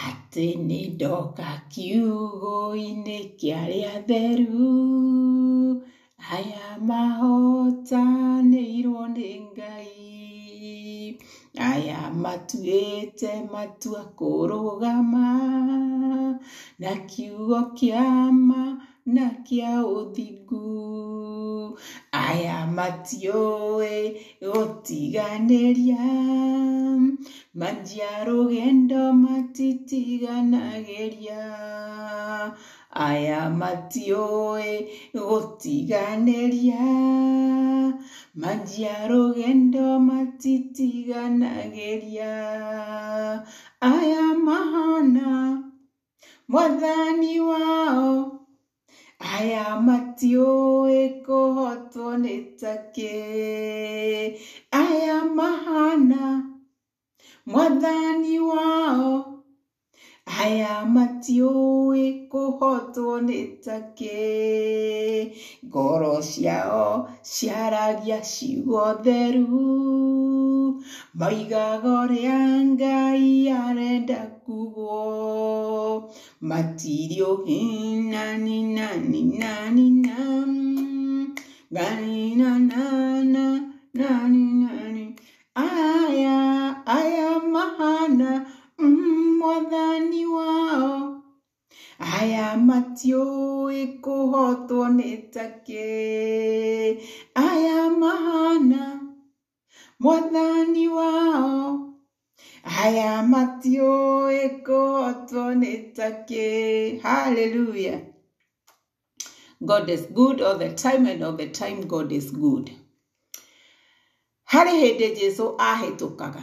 atĩ nĩ ndoka kiugo-inĩ kĩa arĩa atheru, aya mahotanĩirwo nĩ Ngai, aya matuĩte matua kũrũgama na kiugo kĩa ma na kĩa ũthingu, aya matiũĩ gũtiganĩria, manjia rũgendo matitiganagĩria, aya matiũĩ gũtiganĩria, manjia rũgendo matitiganagĩria, aya mahana Mwathani wao, aya matiũĩ kũhotwo nĩ takĩ, aya mahana Mwathani wao, aya matiũĩ kũhotwo nĩ takĩ, ngoro ciao ciaragia ciugo theru, moigaga ũrĩa Ngai arenda kugwo, matirĩ nani nani nani nani nani nani, aya mahana Mwathani wao, aya matiũĩ kũhotwo nĩ takĩ, aya mahana Mwathani wao, aya matiũĩ kũhotwo nĩ takĩ. Hallelujah. God is good all the time, and all the time God is good. Harĩ hĩndĩ Jesũ ahĩtũkaga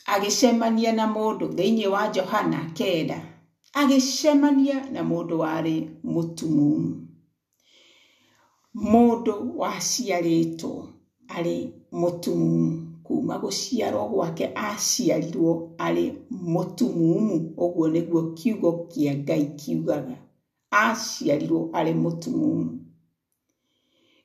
agĩcemania na mũndũ thĩinĩ wa Johana 9, agĩcemania na mũndũ warĩ mũtumumu, mũndũ waciarĩtwo arĩ mũtumumu, kuma gũciarwo gwake aciarirwo arĩ mũtumumu. Ũguo nĩguo kiugo kĩa Ngai kiugaga, aciarirwo arĩ mũtumumu.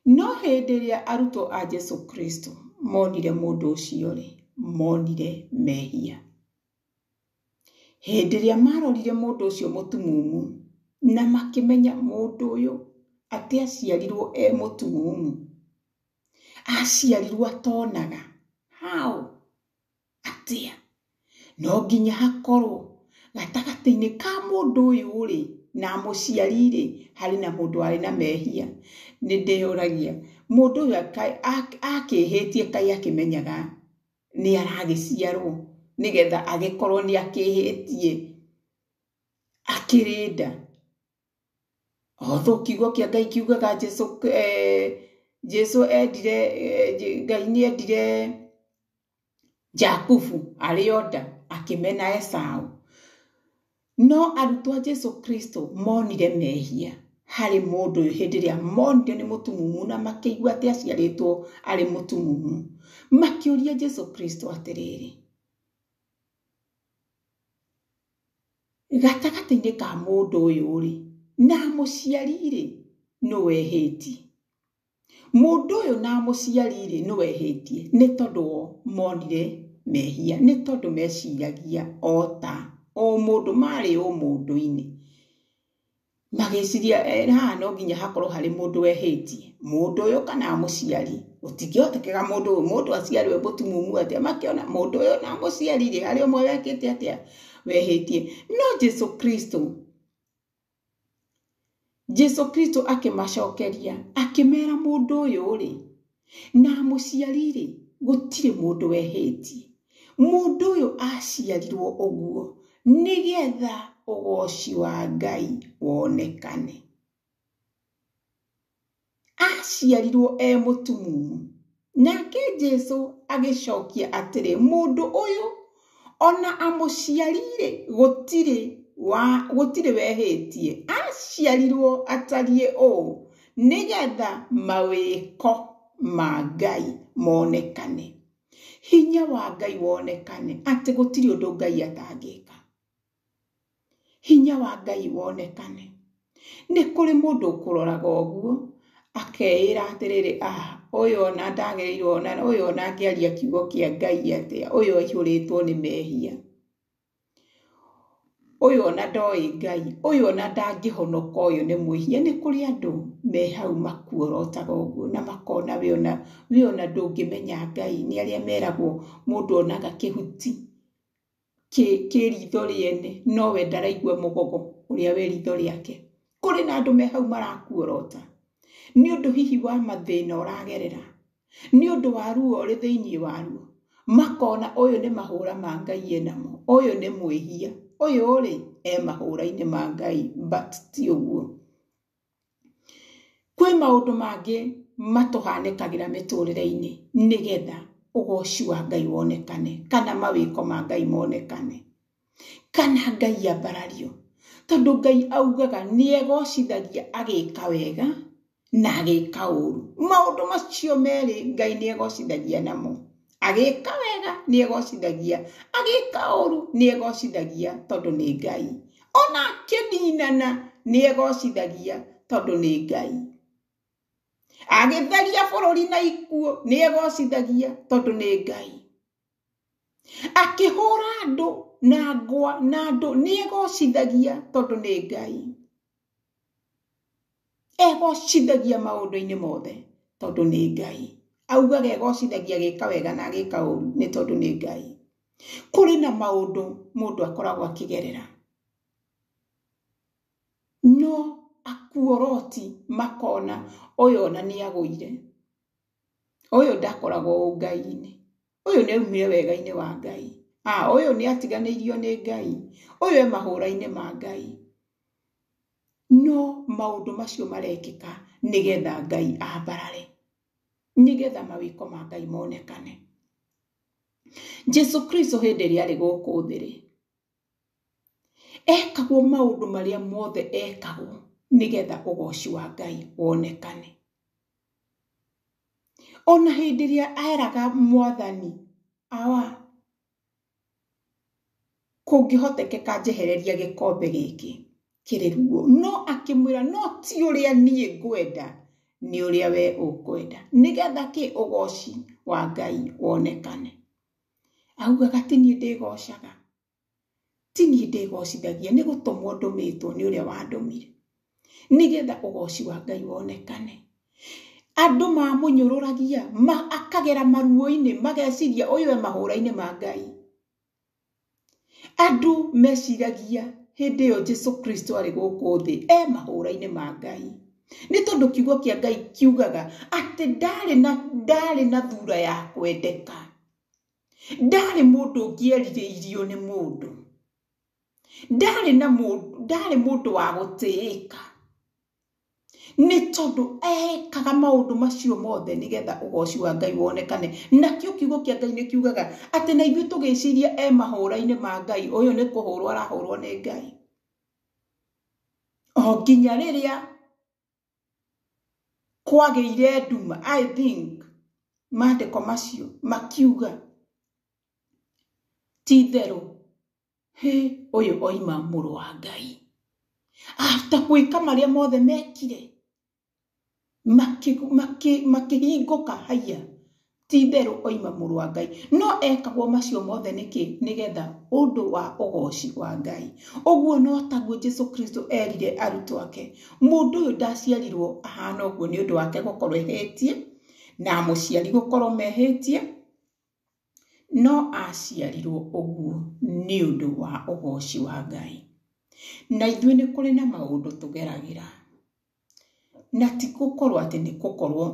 No hĩndĩ ĩrĩa arutwo a Jesũ Kristo monire mũndũ ũcio rĩ, monire mehia. Hĩndĩ ĩrĩa marorire mũndũ ũcio mũtumumu na makĩmenya mũndũ ũyũ atĩ aciarirwo e mũtumumu, aciarirwo atonaga. How? Atĩa? No nginya hakorwo gatagatĩ-inĩ ka mũndũ ũyũ rĩ na mũciari rĩ harĩ na mũndũ warĩ na mehia. Nĩ ndĩyũragia mũndũ ũyũ akĩhĩtie Ngai akĩmenyaga nĩ aragĩciarwo nĩgetha agĩkorwo nĩ akĩhĩtie akĩrĩ nda. Although kiugo kĩa Ngai kiugaga Jesũ endire, Ngai nĩ endire Jakubu arĩ o nda akĩmena Esaũ, no arutwo a Jesũ Kristo monire mehia harĩ mũndũ ũyũ hĩndĩ ĩrĩa monire nĩ mũtumumu na makĩigua atĩ aciarĩtwo arĩ mũtumumu. Makĩũria Jesũ Kristo atĩrĩrĩ, gatagatĩ-inĩ ka mũndũ ũyũ rĩ na mũciari rĩ nũ wehĩtie? Mũndũ ũyũ na mũciari rĩ nũ wehĩtie? Nĩ tondũ monire mehia, nĩ tondũ meciragia o ta o mũndũ, marĩ o mũndũ-inĩ, magĩciria haha no nginya hakorwo harĩ mũndũ wehĩtie, mũndũ ũyũ kana mũciari. Gũtingĩhotekeka mũndũ aciarwo mũtumumu atĩa, makĩona mũndũ ũyũ na mũciari rĩ harĩ ũmwe wekĩte atĩa, wehĩtie. No Jesũ Kristo akĩmacokeria akĩmera mũndũ ũyũ rĩ na mũciari rĩ gũtirĩ mũndũ wehĩtie. Mũndũ ũyũ aciarirwo ũguo nĩgetha ũgoci wa Ngai wonekane. Aciarirwo e mũtumumu. Nake Jesũ agĩcokia atĩrĩ, mũndũ ũyũ ona amũciarire gũtirĩ wehĩtie, aciarirwo atariĩ ũũ nĩgetha mawĩko ma Ngai monekane, hinya wa Ngai wonekane, atĩ gũtirĩ ũndũ Ngai atangĩka, hinya wa Ngai wonekane. Nĩ kũrĩ mũndũ ũkũroraga ũguo akeĩra atĩrĩrĩ, ũyũ ona ndagĩrĩirwo, ona ũyũ ona angĩaria kiugo kĩa Ngai atĩa, ũyũ aihũrĩtwo nĩ mehia. Uyu ona ndoi Ngai, uyu ona ndangĩhonoka, uyu nĩ mwĩhia. Nĩ kũrĩ andũ me hau makuorotaga ũguo na makona we ona ndũngĩmenya Ngai. Nĩ arĩa meragwo mũndũ onaga kĩhuti kĩ ritho rĩene, no we ndaraigua mũgogo ũrĩa we ritho rĩake. Kũrĩ na andũ me hau marakuorota nĩ ũndũ hihi wa mathĩna ũragerera, nĩ ũndũ wa ruo ũrĩ thĩinĩ waruo, makona ũyũ nĩ mahũra ma Ngai enamo, ũyũ nĩ mwĩhia, ũyũ ũrĩ mahũra-inĩ ma Ngai, but ti ũguo. Kwĩ maũndũ mangĩ matũhanĩkagĩra mĩtũrĩre-inĩ nĩgetha ũgoci wa Ngai wonekane, kana mawĩko ma Ngai monekane, kana Ngai ambarario. Tondũ Ngai augaga nĩ egocithagia agĩka wega na agĩka ũũru. Maũndũ macio merĩ Ngai nĩ egocithagia namo. Agĩka wega nĩ egocithagia, agĩka ũũru nĩ egocithagia tondũ nĩ Ngai. Ona akĩninana nĩ egocithagia tondũ nĩ Ngai. Agĩtheria bũrũri na ikuũ nĩ egocithagia tondũ nĩ Ngai. Akĩhũra andũ na ngwa na andũ nĩ egocithagia tondũ nĩ Ngai. Egocithagia maũndũ-inĩ mothe tondũ nĩ Ngai. Augaga egocithagia agĩka wega na agĩka ũũru nĩ tondũ nĩ Ngai. Kũrĩ na maũndũ mũndũ akoragwo akĩgerera, no akuoroti makona ũyũ ona nĩ agũire, ũyũ ndakoragwo Ngai-inĩ, ũyũ nĩ aumire wega-inĩ wa Ngai, ũyũ nĩ atiganĩirio nĩ Ngai, ũyũ mahũra-inĩ ma Ngai. No maũndũ macio marekĩka nĩgetha Ngai ambarare, nĩgetha mawĩko ma Ngai monekane. Jesu Kristo hĩndĩ ĩrĩa arĩ gũkũ thĩ-rĩ, ekagwo maũndũ marĩa mothe ekagwo nĩgetha ũgoci wa Ngai wonekane. Ona hĩndĩ ĩrĩa eraga Mwathani kũngĩhotekeka njehereria gĩkombe gĩkĩ kĩrĩ ruo, no akĩmwĩra no ti ũrĩa niĩ ngwenda, nĩ ũrĩa we ũkwenda, nĩgetha kĩ ũgoci wa Ngai wonekane. Augaga ti niĩ ndĩgocaga, ti niĩ ndĩgocithagia, nĩ gũtũmwo ndũmĩtwo nĩ ũrĩa wandũmire, nĩgetha ũgoci wa Ngai wonekane. Andũ mamũnyũrũragia, akagera maruo-inĩ, mageciria ũyũ mahũra-inĩ ma Ngai. Andũ meciragia hĩndĩ ĩyo Jesu Kristo arĩ gũkũ thĩ mahũra-inĩ ma Ngai. Nĩ tondũ kiugo kĩa Ngai kiugaga atĩ ndarĩ na thura ya kwendeka, ndarĩ mũndũ ũngĩerirĩirio nĩ mũndũ, ndarĩ mũndũ wa gũtĩĩka, nĩ tondũ ekaga maũndũ macio mothe nĩgetha ũgoci wa Ngai wonekane. Nakĩo kiugo kĩa Ngai nĩ kiugaga atĩ na ithuĩ tũgĩciria mahũra-inĩ ma Ngai, ũyũ nĩ kũhũrwo arahũrwo nĩ Ngai. O nginya rĩrĩa kwagĩire nduma, I think maandĩko macio makiuga ti itherũ ũyũ oima mũrũ wa Ngai. After gwĩka marĩa mothe mekire, makĩhingũka haiya, ti itherũ oima mũrũ wa Ngai. No ekagwo macio mothe nĩkĩ? Nĩgetha ũndũ wa ũgoci wa Ngai. Ũguo no taguo Jesu Kristo erire arutwo ake, mũndũ ũyũ ndaciarirwo ahana ũguo nĩ ũndũ wake gũkorwo ehĩtie na mũciari gũkorwo mehĩtie, no aciarirwo ũguo nĩ ũndũ wa ũgoci wa Ngai. Na ithuĩ nĩ kũrĩ na maũndũ tũgeragĩra, na ti gũkorwo atĩ nĩ gũkorwo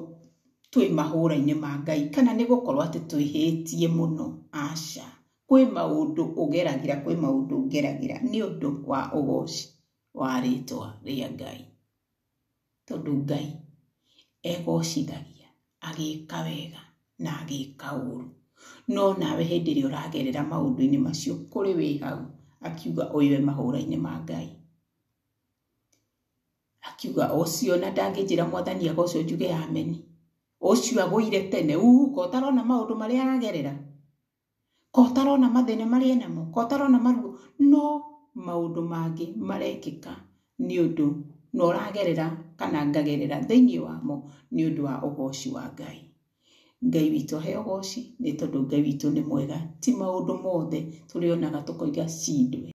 twĩ mahũra-inĩ ma Ngai, kana nĩ gũkorwo atĩ twĩhĩtie mũno, aca. Kwĩ maũndũ ũgeragĩra, kwĩ maũndũ ũgeragĩra nĩ ũndũ wa ũgoci wa rĩtwa rĩa Ngai. Tondũ Ngai egocithagia agĩka wega na agĩka ũũru. No nawe hĩndĩ ĩrĩa ũragerera maũndũ-inĩ macio, kũrĩ wĩ hau akiuga ũyũ mahũra-inĩ ma Ngai. Akiuga ũcio na ndangĩnjĩra Mwathani agocwo njuge ameni. Ũcio agũire tene, ko tarona maũndũ marĩa aragerera, ko tarona mathĩna marĩa enamo, ko tarona maruo. No maũndũ mangĩ marekĩka nĩ ũndũ no ũragerera kana ngagerera thĩinĩ wamo nĩ ũndũ wa ũgoci wa Ngai. Ngai witũ aheo ũgoci nĩ tondũ Ngai witũ nĩ mwega, ti maũndũ mothe tũrĩonaga tũkoiga cindwe.